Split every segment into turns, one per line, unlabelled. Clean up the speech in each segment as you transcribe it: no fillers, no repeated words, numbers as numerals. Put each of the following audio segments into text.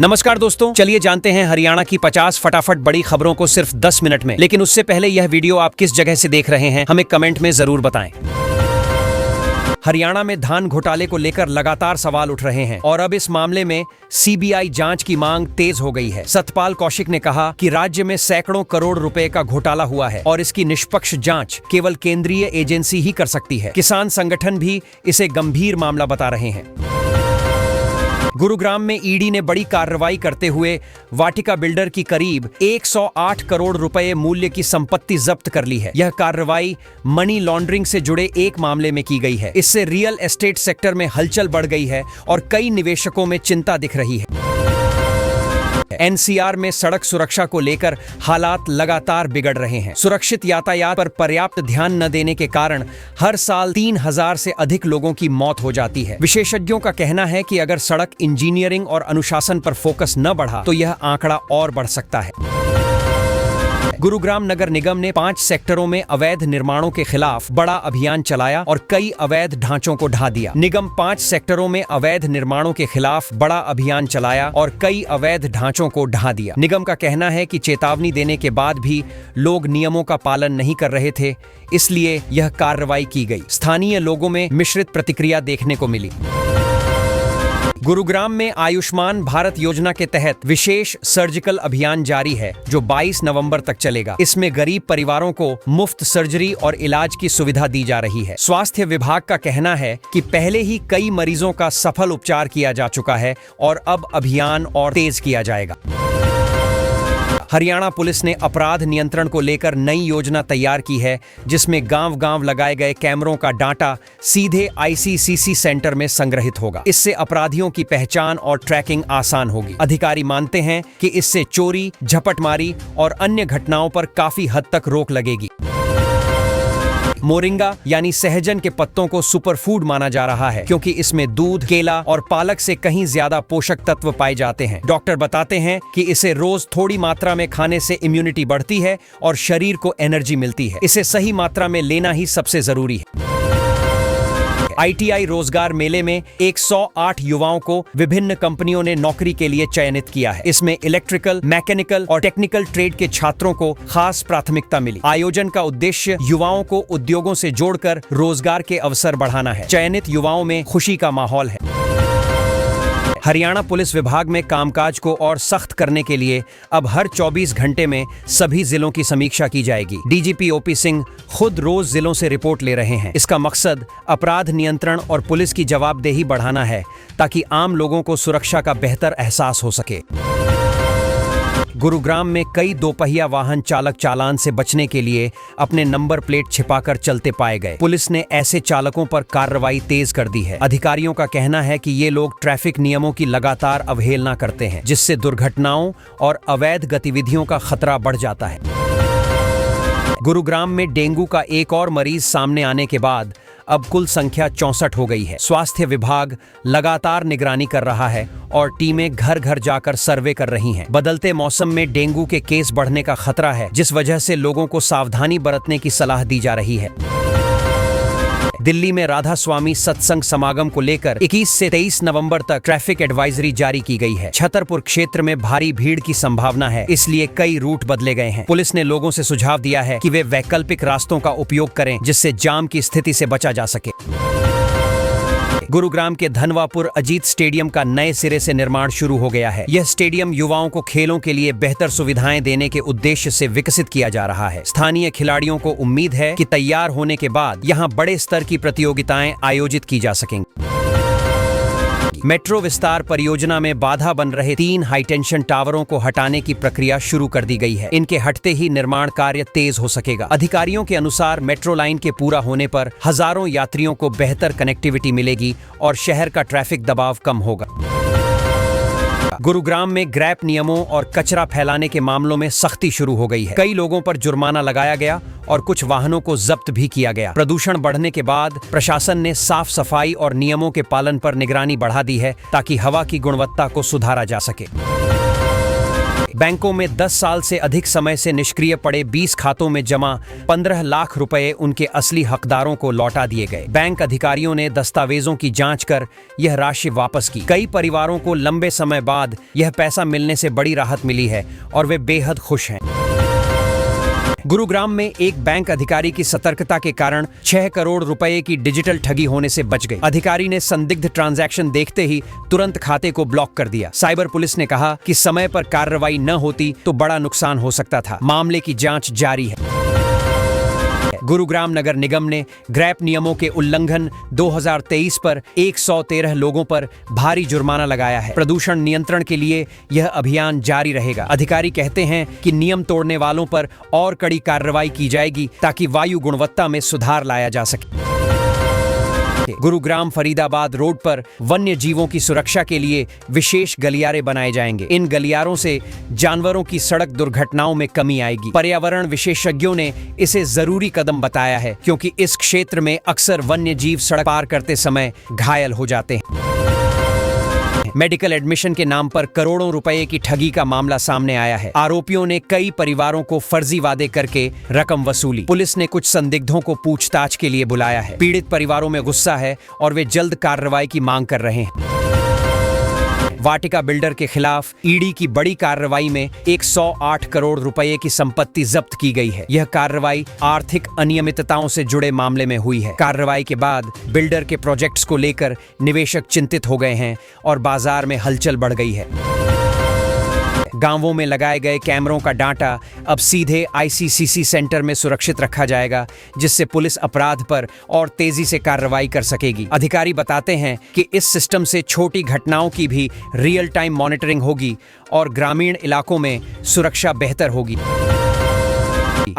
नमस्कार दोस्तों, चलिए जानते हैं हरियाणा की 50 फटाफट बड़ी खबरों को सिर्फ 10 मिनट में। लेकिन उससे पहले यह वीडियो आप किस जगह से देख रहे हैं हमें कमेंट में जरूर बताएं। हरियाणा में धान घोटाले को लेकर लगातार सवाल उठ रहे हैं और अब इस मामले में सीबीआई जांच की मांग तेज हो गई है। सतपाल कौशिक ने कहा कि राज्य में सैकड़ों करोड़ रुपए का घोटाला हुआ है और इसकी निष्पक्ष जांच केवल केंद्रीय एजेंसी ही कर सकती है। किसान संगठन भी इसे गंभीर मामला बता रहे हैं। गुरुग्राम में ईडी ने बड़ी कार्रवाई करते हुए वाटिका बिल्डर की करीब 108 करोड़ रुपए मूल्य की संपत्ति जब्त कर ली है। यह कार्रवाई मनी लॉन्ड्रिंग से जुड़े एक मामले में की गई है। इससे रियल एस्टेट सेक्टर में हलचल बढ़ गई है और कई निवेशकों में चिंता दिख रही है। एनसीआर में सड़क सुरक्षा को लेकर हालात लगातार बिगड़ रहे हैं। सुरक्षित यातायात पर पर्याप्त ध्यान न देने के कारण हर साल 3000 से अधिक लोगों की मौत हो जाती है। विशेषज्ञों का कहना है कि अगर सड़क इंजीनियरिंग और अनुशासन पर फोकस न बढ़ा तो यह आंकड़ा और बढ़ सकता है। गुरुग्राम नगर निगम ने 5 सेक्टरों में अवैध निर्माणों के खिलाफ बड़ा अभियान चलाया और कई अवैध ढांचों को ढा दिया। निगम 5 सेक्टरों में अवैध निर्माणों के खिलाफ बड़ा अभियान चलाया और कई अवैध ढांचों को ढा दिया। निगम का कहना है कि चेतावनी देने के बाद भी लोग नियमों का पालन नहीं कर रहे थे, इसलिए यह कार्रवाई की गई। स्थानीय लोगों में मिश्रित प्रतिक्रिया देखने को मिली। गुरुग्राम में आयुष्मान भारत योजना के तहत विशेष सर्जिकल अभियान जारी है जो 22 नवंबर तक चलेगा। इसमें गरीब परिवारों को मुफ्त सर्जरी और इलाज की सुविधा दी जा रही है। स्वास्थ्य विभाग का कहना है कि पहले ही कई मरीजों का सफल उपचार किया जा चुका है और अब अभियान और तेज किया जाएगा। हरियाणा पुलिस ने अपराध नियंत्रण को लेकर नई योजना तैयार की है, जिसमें गांव-गांव लगाए गए कैमरों का डाटा सीधे आईसीसीसी सेंटर में संग्रहित होगा। इससे अपराधियों की पहचान और ट्रैकिंग आसान होगी। अधिकारी मानते हैं कि इससे चोरी, झपटमारी और अन्य घटनाओं पर काफी हद तक रोक लगेगी। मोरिंगा यानी सहजन के पत्तों को सुपरफूड माना जा रहा है क्योंकि इसमें दूध, केला और पालक से कहीं ज्यादा पोषक तत्व पाए जाते हैं। डॉक्टर बताते हैं कि इसे रोज थोड़ी मात्रा में खाने से इम्यूनिटी बढ़ती है और शरीर को एनर्जी मिलती है। इसे सही मात्रा में लेना ही सबसे जरूरी है। आईटीआई रोजगार मेले में 108 युवाओं को विभिन्न कंपनियों ने नौकरी के लिए चयनित किया है। इसमें इलेक्ट्रिकल, मैकेनिकल और टेक्निकल ट्रेड के छात्रों को खास प्राथमिकता मिली। आयोजन का उद्देश्य युवाओं को उद्योगों से जोड़कर रोजगार के अवसर बढ़ाना है। चयनित युवाओं में खुशी का माहौल है। हरियाणा पुलिस विभाग में कामकाज को और सख्त करने के लिए अब हर 24 घंटे में सभी जिलों की समीक्षा की जाएगी। डीजीपी ओपी सिंह खुद रोज जिलों से रिपोर्ट ले रहे हैं। इसका मकसद अपराध नियंत्रण और पुलिस की जवाबदेही बढ़ाना है ताकि आम लोगों को सुरक्षा का बेहतर एहसास हो सके। गुरुग्राम में कई दोपहिया वाहन चालक चालान से बचने के लिए अपने नंबर प्लेट छिपाकर चलते पाए गए। पुलिस ने ऐसे चालकों पर कार्रवाई तेज कर दी है। अधिकारियों का कहना है कि ये लोग ट्रैफिक नियमों की लगातार अवहेलना करते हैं, जिससे दुर्घटनाओं और अवैध गतिविधियों का खतरा बढ़ जाता है। गुरुग्राम में डेंगू का एक और मरीज सामने आने के बाद अब कुल संख्या 64 हो गई है। स्वास्थ्य विभाग लगातार निगरानी कर रहा है और टीमें घर घर जाकर सर्वे कर रही हैं। बदलते मौसम में डेंगू के केस बढ़ने का खतरा है, जिस वजह से लोगों को सावधानी बरतने की सलाह दी जा रही है। दिल्ली में राधा स्वामी सत्संग समागम को लेकर 21 से 23 नवंबर तक ट्रैफिक एडवाइजरी जारी की गई है। छतरपुर क्षेत्र में भारी भीड़ की संभावना है, इसलिए कई रूट बदले गए हैं। पुलिस ने लोगों से सुझाव दिया है कि वे वैकल्पिक रास्तों का उपयोग करें, जिससे जाम की स्थिति से बचा जा सके। गुरुग्राम के धनवापुर अजीत स्टेडियम का नए सिरे से निर्माण शुरू हो गया है। यह स्टेडियम युवाओं को खेलों के लिए बेहतर सुविधाएं देने के उद्देश्य से विकसित किया जा रहा है। स्थानीय खिलाड़ियों को उम्मीद है कि तैयार होने के बाद यहां बड़े स्तर की प्रतियोगिताएं आयोजित की जा सकेंगी। मेट्रो विस्तार परियोजना में बाधा बन रहे 3 हाईटेंशन टावरों को हटाने की प्रक्रिया शुरू कर दी गई है। इनके हटते ही निर्माण कार्य तेज हो सकेगा। अधिकारियों के अनुसार मेट्रो लाइन के पूरा होने पर हजारों यात्रियों को बेहतर कनेक्टिविटी मिलेगी और शहर का ट्रैफिक दबाव कम होगा। गुरुग्राम में ग्रैप नियमों और कचरा फैलाने के मामलों में सख्ती शुरू हो गई है। कई लोगों पर जुर्माना लगाया गया और कुछ वाहनों को जब्त भी किया गया। प्रदूषण बढ़ने के बाद प्रशासन ने साफ सफाई और नियमों के पालन पर निगरानी बढ़ा दी है ताकि हवा की गुणवत्ता को सुधारा जा सके। बैंकों में 10 साल से अधिक समय से निष्क्रिय पड़े 20 खातों में जमा 15 लाख रुपए उनके असली हकदारों को लौटा दिए गए। बैंक अधिकारियों ने दस्तावेजों की जांच कर यह राशि वापस की। कई परिवारों को लंबे समय बाद यह पैसा मिलने से बड़ी राहत मिली है और वे बेहद खुश हैं। गुरुग्राम में एक बैंक अधिकारी की सतर्कता के कारण 6 करोड़ रुपए की डिजिटल ठगी होने से बच गई। अधिकारी ने संदिग्ध ट्रांजैक्शन देखते ही तुरंत खाते को ब्लॉक कर दिया। साइबर पुलिस ने कहा कि समय पर कार्रवाई न होती तो बड़ा नुकसान हो सकता था। मामले की जांच जारी है। गुरुग्राम नगर निगम ने ग्रैप नियमों के उल्लंघन 2023 पर 113 लोगों पर भारी जुर्माना लगाया है। प्रदूषण नियंत्रण के लिए यह अभियान जारी रहेगा। अधिकारी कहते हैं कि नियम तोड़ने वालों पर और कड़ी कार्रवाई की जाएगी ताकि वायु गुणवत्ता में सुधार लाया जा सके। गुरुग्राम फरीदाबाद रोड पर वन्य जीवों की सुरक्षा के लिए विशेष गलियारे बनाए जाएंगे। इन गलियारों से जानवरों की सड़क दुर्घटनाओं में कमी आएगी। पर्यावरण विशेषज्ञों ने इसे जरूरी कदम बताया है क्योंकि इस क्षेत्र में अक्सर वन्य जीव सड़क पार करते समय घायल हो जाते हैं। मेडिकल एडमिशन के नाम पर करोड़ों रुपए की ठगी का मामला सामने आया है। आरोपियों ने कई परिवारों को फर्जी वादे करके रकम वसूली। पुलिस ने कुछ संदिग्धों को पूछताछ के लिए बुलाया है। पीड़ित परिवारों में गुस्सा है और वे जल्द कार्रवाई की मांग कर रहे हैं। वाटिका बिल्डर के खिलाफ ईडी की बड़ी कार्रवाई में 108 करोड़ रुपए की संपत्ति जब्त की गई है। यह कार्रवाई आर्थिक अनियमितताओं से जुड़े मामले में हुई है। कार्रवाई के बाद बिल्डर के प्रोजेक्ट्स को लेकर निवेशक चिंतित हो गए हैं और बाजार में हलचल बढ़ गई है। गांवों में लगाए गए कैमरों का डाटा अब सीधे आईसीसीसी सेंटर में सुरक्षित रखा जाएगा, जिससे पुलिस अपराध पर और तेजी से कार्रवाई कर सकेगी। अधिकारी बताते हैं कि इस सिस्टम से छोटी घटनाओं की भी रियल टाइम मॉनिटरिंग होगी और ग्रामीण इलाकों में सुरक्षा बेहतर होगी।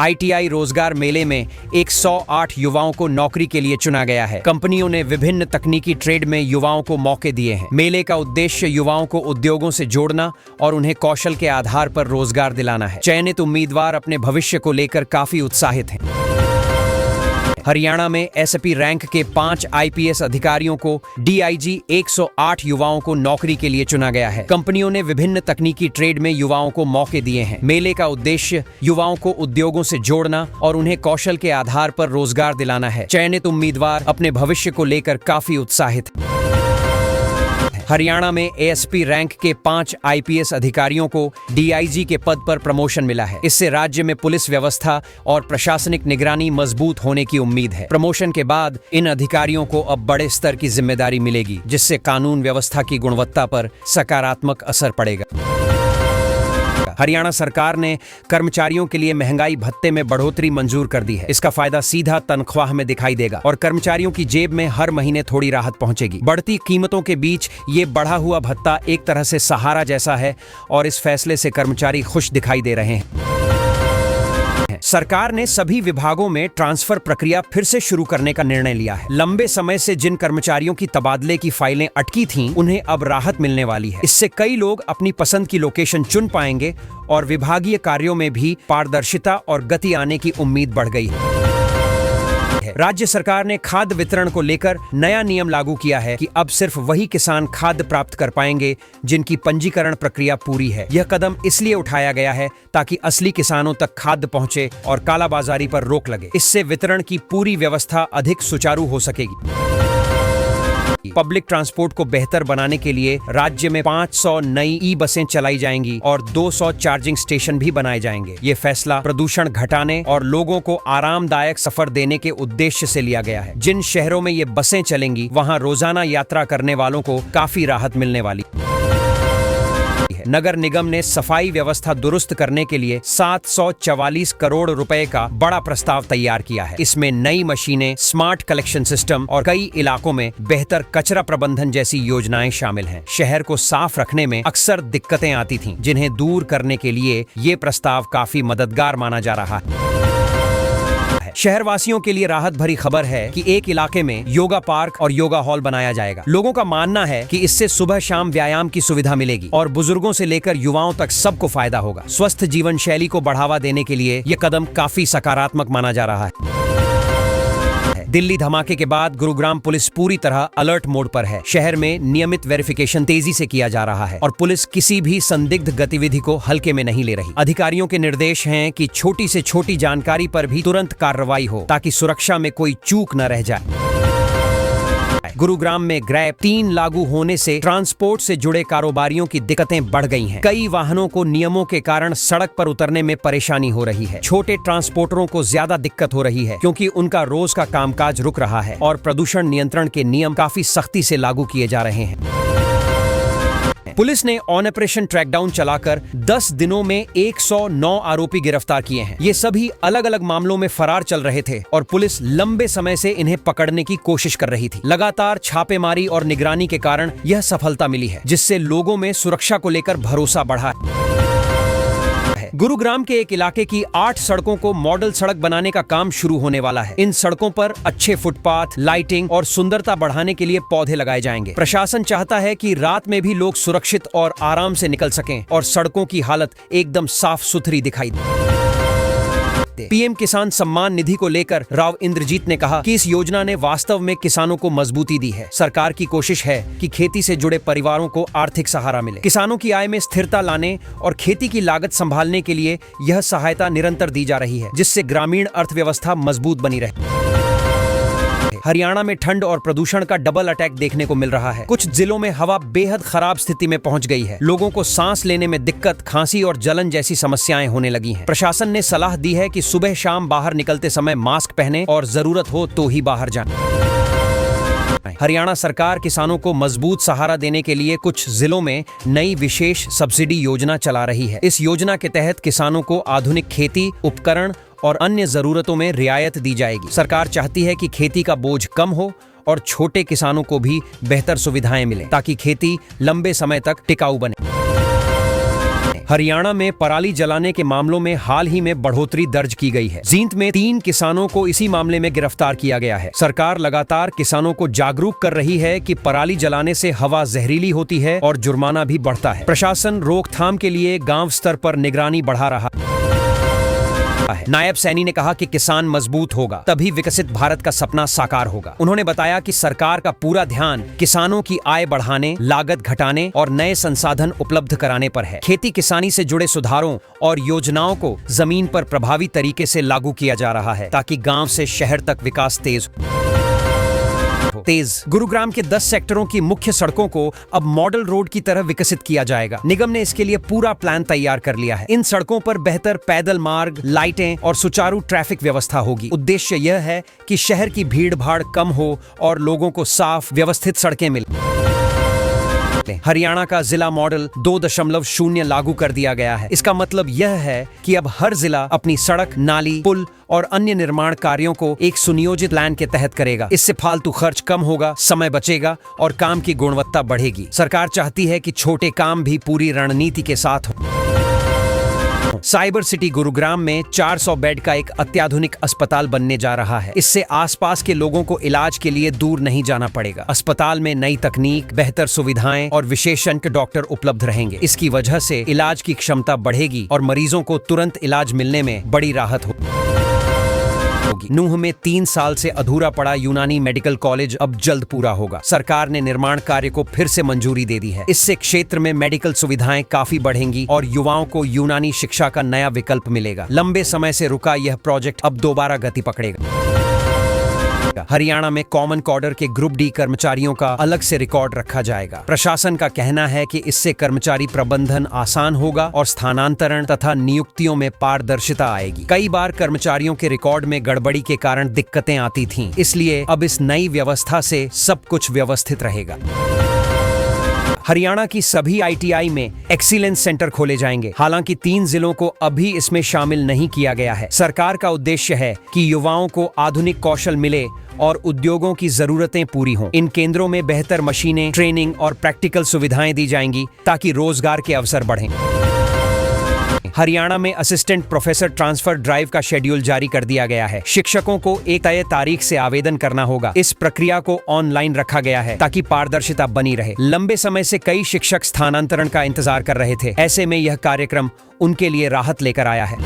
ITI रोजगार मेले में 108 युवाओं को नौकरी के लिए चुना गया है। कंपनियों ने विभिन्न तकनीकी ट्रेड में युवाओं को मौके दिए हैं। मेले का उद्देश्य युवाओं को उद्योगों से जोड़ना और उन्हें कौशल के आधार पर रोजगार दिलाना है। चयनित उम्मीदवार अपने भविष्य को लेकर काफी उत्साहित हैं। हरियाणा में एसपी रैंक के 5 IPS अधिकारियों को DIG 108 युवाओं को नौकरी के लिए चुना गया है। कंपनियों ने विभिन्न तकनीकी ट्रेड में युवाओं को मौके दिए हैं। मेले का उद्देश्य युवाओं को उद्योगों से जोड़ना और उन्हें कौशल के आधार पर रोजगार दिलाना है। चयनित उम्मीदवार अपने भविष्य को लेकर काफी उत्साहित हैं। हरियाणा में ASP रैंक के 5 IPS अधिकारियों को DIG के पद पर प्रमोशन मिला है। इससे राज्य में पुलिस व्यवस्था और प्रशासनिक निगरानी मजबूत होने की उम्मीद है। प्रमोशन के बाद इन अधिकारियों को अब बड़े स्तर की जिम्मेदारी मिलेगी, जिससे कानून व्यवस्था की गुणवत्ता पर सकारात्मक असर पड़ेगा। हरियाणा सरकार ने कर्मचारियों के लिए महंगाई भत्ते में बढ़ोतरी मंजूर कर दी है। इसका फायदा सीधा तनख्वाह में दिखाई देगा और कर्मचारियों की जेब में हर महीने थोड़ी राहत पहुंचेगी। बढ़ती कीमतों के बीच ये बढ़ा हुआ भत्ता एक तरह से सहारा जैसा है और इस फैसले से कर्मचारी खुश दिखाई दे रहे हैं। सरकार ने सभी विभागों में ट्रांसफर प्रक्रिया फिर से शुरू करने का निर्णय लिया है। लंबे समय से जिन कर्मचारियों की तबादले की फाइलें अटकी थीं, उन्हें अब राहत मिलने वाली है। इससे कई लोग अपनी पसंद की लोकेशन चुन पाएंगे और विभागीय कार्यों में भी पारदर्शिता और गति आने की उम्मीद बढ़ गई है। राज्य सरकार ने खाद्य वितरण को लेकर नया नियम लागू किया है कि अब सिर्फ वही किसान खाद्य प्राप्त कर पाएंगे जिनकी पंजीकरण प्रक्रिया पूरी है। यह कदम इसलिए उठाया गया है ताकि असली किसानों तक खाद्य पहुंचे और कालाबाजारी पर रोक लगे। इससे वितरण की पूरी व्यवस्था अधिक सुचारू हो सकेगी। पब्लिक ट्रांसपोर्ट को बेहतर बनाने के लिए राज्य में 500 नई ई-बसें चलाई जाएंगी और 200 चार्जिंग स्टेशन भी बनाए जाएंगे। ये फैसला प्रदूषण घटाने और लोगों को आरामदायक सफर देने के उद्देश्य से लिया गया है। जिन शहरों में ये बसें चलेंगी, वहां रोजाना यात्रा करने वालों को काफी राहत मिलने वाली है। नगर निगम ने सफाई व्यवस्था दुरुस्त करने के लिए 744 करोड़ रुपए का बड़ा प्रस्ताव तैयार किया है। इसमें नई मशीनें, स्मार्ट कलेक्शन सिस्टम और कई इलाकों में बेहतर कचरा प्रबंधन जैसी योजनाएं शामिल हैं। शहर को साफ रखने में अक्सर दिक्कतें आती थीं, जिन्हें दूर करने के लिए ये प्रस्ताव काफी मददगार माना जा रहा है। शहरवासियों के लिए राहत भरी खबर है कि एक इलाके में योगा पार्क और योगा हॉल बनाया जाएगा। लोगों का मानना है कि इससे सुबह शाम व्यायाम की सुविधा मिलेगी और बुजुर्गों से लेकर युवाओं तक सबको फायदा होगा। स्वस्थ जीवन शैली को बढ़ावा देने के लिए यह कदम काफी सकारात्मक माना जा रहा है। दिल्ली धमाके के बाद गुरुग्राम पुलिस पूरी तरह अलर्ट मोड पर है। शहर में नियमित वेरिफिकेशन तेजी से किया जा रहा है और पुलिस किसी भी संदिग्ध गतिविधि को हल्के में नहीं ले रही। अधिकारियों के निर्देश हैं कि छोटी से छोटी जानकारी पर भी तुरंत कार्रवाई हो ताकि सुरक्षा में कोई चूक न रह जाए। गुरुग्राम में ग्रैब 3 लागू होने से ट्रांसपोर्ट से जुड़े कारोबारियों की दिक्कतें बढ़ गई हैं। कई वाहनों को नियमों के कारण सड़क पर उतरने में परेशानी हो रही है। छोटे ट्रांसपोर्टरों को ज्यादा दिक्कत हो रही है क्योंकि उनका रोज का कामकाज रुक रहा है और प्रदूषण नियंत्रण के नियम काफी सख्ती से लागू किए जा रहे हैं। पुलिस ने ऑपरेशन ट्रैकडाउन चलाकर 10 दिनों में 109 आरोपी गिरफ्तार किए हैं। ये सभी अलग अलग मामलों में फरार चल रहे थे और पुलिस लंबे समय से इन्हें पकड़ने की कोशिश कर रही थी। लगातार छापेमारी और निगरानी के कारण यह सफलता मिली है, जिससे लोगों में सुरक्षा को लेकर भरोसा बढ़ा है। गुरुग्राम के एक इलाके की 8 सड़कों को मॉडल सड़क बनाने का काम शुरू होने वाला है। इन सड़कों पर अच्छे फुटपाथ, लाइटिंग और सुंदरता बढ़ाने के लिए पौधे लगाए जाएंगे। प्रशासन चाहता है कि रात में भी लोग सुरक्षित और आराम से निकल सकें और सड़कों की हालत एकदम साफ सुथरी दिखाई दे। पीएम किसान सम्मान निधि को लेकर राव इंद्रजीत ने कहा कि इस योजना ने वास्तव में किसानों को मजबूती दी है। सरकार की कोशिश है कि खेती से जुड़े परिवारों को आर्थिक सहारा मिले। किसानों की आय में स्थिरता लाने और खेती की लागत संभालने के लिए यह सहायता निरंतर दी जा रही है, जिससे ग्रामीण अर्थव्यवस्था मजबूत बनी रहे। हरियाणा में ठंड और प्रदूषण का डबल अटैक देखने को मिल रहा है। कुछ जिलों में हवा बेहद खराब स्थिति में पहुंच गई है। लोगों को सांस लेने में दिक्कत, खांसी और जलन जैसी समस्याएं होने लगी हैं। प्रशासन ने सलाह दी है कि सुबह शाम बाहर निकलते समय मास्क पहने और जरूरत हो तो ही बाहर जाएं। हरियाणा सरकार किसानों को मजबूत सहारा देने के लिए कुछ जिलों में नई विशेष सब्सिडी योजना चला रही है। इस योजना के तहत किसानों को आधुनिक खेती उपकरण और अन्य जरूरतों में रियायत दी जाएगी। सरकार चाहती है कि खेती का बोझ कम हो और छोटे किसानों को भी बेहतर सुविधाएं मिलें ताकि खेती लंबे समय तक टिकाऊ बने। हरियाणा में पराली जलाने के मामलों में हाल ही में बढ़ोतरी दर्ज की गई है। जींद में 3 किसानों को इसी मामले में गिरफ्तार किया गया है। सरकार लगातार किसानों को जागरूक कर रही है कि पराली जलाने से हवा जहरीली होती है और जुर्माना भी बढ़ता है। प्रशासन रोकथाम के लिए गांव स्तर पर निगरानी बढ़ा रहा है। नायब सैनी ने कहा कि किसान मजबूत होगा तभी विकसित भारत का सपना साकार होगा। उन्होंने बताया कि सरकार का पूरा ध्यान किसानों की आय बढ़ाने, लागत घटाने और नए संसाधन उपलब्ध कराने पर है। खेती किसानी से जुड़े सुधारों और योजनाओं को जमीन पर प्रभावी तरीके से लागू किया जा रहा है ताकि गांव से शहर तक विकास तेज। गुरुग्राम के 10 सेक्टरों की मुख्य सड़कों को अब मॉडल रोड की तरह विकसित किया जाएगा। निगम ने इसके लिए पूरा प्लान तैयार कर लिया है। इन सड़कों पर बेहतर पैदल मार्ग, लाइटें और सुचारू ट्रैफिक व्यवस्था होगी। उद्देश्य यह है कि शहर की भीड़ भाड़ कम हो और लोगों को साफ व्यवस्थित सड़कें मिलें। हरियाणा का जिला मॉडल 2.0 लागू कर दिया गया है। इसका मतलब यह है कि अब हर जिला अपनी सड़क, नाली, पुल और अन्य निर्माण कार्यों को एक सुनियोजित प्लान के तहत करेगा। इससे फालतू खर्च कम होगा, समय बचेगा और काम की गुणवत्ता बढ़ेगी। सरकार चाहती है कि छोटे काम भी पूरी रणनीति के साथ हो। साइबर सिटी गुरुग्राम में 400 बेड का एक अत्याधुनिक अस्पताल बनने जा रहा है। इससे आसपास के लोगों को इलाज के लिए दूर नहीं जाना पड़ेगा। अस्पताल में नई तकनीक, बेहतर सुविधाएं और विशेषज्ञ डॉक्टर उपलब्ध रहेंगे। इसकी वजह से इलाज की क्षमता बढ़ेगी और मरीजों को तुरंत इलाज मिलने में बड़ी राहत होगी। नूह में 3 साल से अधूरा पड़ा यूनानी मेडिकल कॉलेज अब जल्द पूरा होगा। सरकार ने निर्माण कार्य को फिर से मंजूरी दे दी है। इससे क्षेत्र में मेडिकल सुविधाएं काफी बढ़ेंगी और युवाओं को यूनानी शिक्षा का नया विकल्प मिलेगा। लंबे समय से रुका यह प्रोजेक्ट अब दोबारा गति पकड़ेगा। हरियाणा में कॉमन कॉडर के ग्रुप डी कर्मचारियों का अलग से रिकॉर्ड रखा जाएगा। प्रशासन का कहना है कि इससे कर्मचारी प्रबंधन आसान होगा और स्थानांतरण तथा नियुक्तियों में पारदर्शिता आएगी। कई बार कर्मचारियों के रिकॉर्ड में गड़बड़ी के कारण दिक्कतें आती थीं, इसलिए अब इस नई व्यवस्था से सब कुछ व्यवस्थित रहेगा। हरियाणा की सभी आईटीआई में एक्सीलेंस सेंटर खोले जाएंगे। हालांकि 3 जिलों को अभी इसमें शामिल नहीं किया गया है। सरकार का उद्देश्य है कि युवाओं को आधुनिक कौशल मिले और उद्योगों की जरूरतें पूरी हों। इन केंद्रों में बेहतर मशीनें, ट्रेनिंग और प्रैक्टिकल सुविधाएं दी जाएंगी ताकि रोजगार के अवसर बढ़ें। हरियाणा में असिस्टेंट प्रोफेसर ट्रांसफर ड्राइव का शेड्यूल जारी कर दिया गया है। शिक्षकों को एक तय तारीख से आवेदन करना होगा। इस प्रक्रिया को ऑनलाइन रखा गया है ताकि पारदर्शिता बनी रहे। लंबे समय से कई शिक्षक स्थानांतरण का इंतजार कर रहे थे। ऐसे में यह कार्यक्रम उनके लिए राहत लेकर आया है।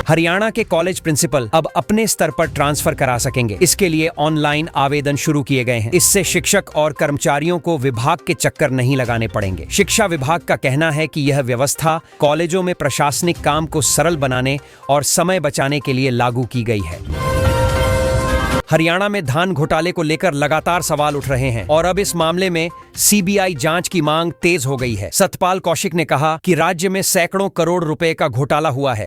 हरियाणा के कॉलेज प्रिंसिपल अब अपने स्तर पर ट्रांसफर करा सकेंगे। इसके लिए ऑनलाइन आवेदन शुरू किए गए हैं। इससे शिक्षक और कर्मचारियों को विभाग के चक्कर नहीं लगाने पड़ेंगे। शिक्षा विभाग का कहना है कि यह व्यवस्था कॉलेजों में प्रशासनिक काम को सरल बनाने और समय बचाने के लिए लागू की गई है। हरियाणा में धान घोटाले को लेकर लगातार सवाल उठ रहे हैं और अब इस मामले में सीबीआई जांच की मांग तेज हो गई है। सतपाल कौशिक ने कहा कि राज्य में सैकड़ों करोड़ रुपए का घोटाला हुआ है।